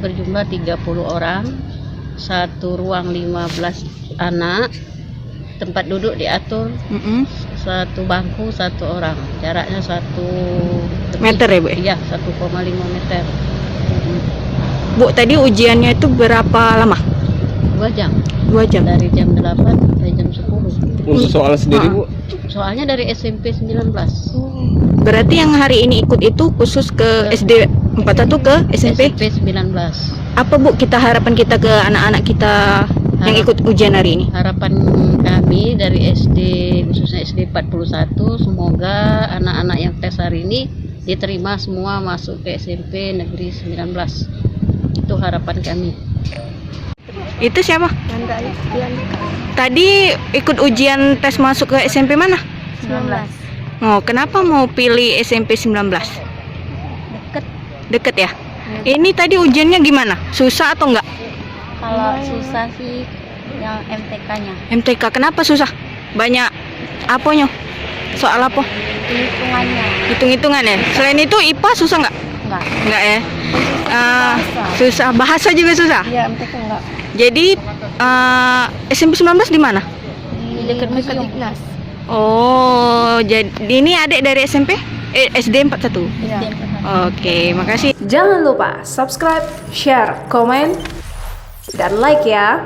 berjumlah 30 orang, satu ruang 15 anak, tempat duduk diatur, satu bangku satu orang, jaraknya 1 meter ya Bu? Iya, 1,5 meter. Bu, tadi ujiannya itu berapa lama? 2 jam. 2 jam. Dari jam 8 sampai jam 10. Untuk soal sendiri Bu? Soalnya dari SMP 19. Berarti yang hari ini ikut itu khusus ke SD 41 ke SMP? SMP 19. Apa Bu kita harapan kita ke anak-anak kita yang ikut ujian hari ini? Harapan kami dari SD, khususnya SD 41, semoga anak-anak yang tes hari ini diterima semua masuk ke SMP Negeri 19. Itu harapan kami. Itu siapa? Tadi ikut ujian tes masuk ke SMP mana? 19. Oh, kenapa mau pilih SMP 19? Deket ya? Ini tadi ujiannya gimana? Susah atau enggak? Kalau susah sih yang MTK-nya. MTK kenapa susah? Banyak apanya? Soal apa? Hitungannya Hitung-hitungan ya? Selain itu IPA susah nggak? enggak. Enggak ya? Susah. Bahasa juga susah? Iya, MTK enggak. Jadi SMP 19 di mana? Di dekat Diknas. Oh, jadi ini adik dari SMP? SD 41? Iya. Oke, makasih. Jangan lupa subscribe, share, komen, dan like ya.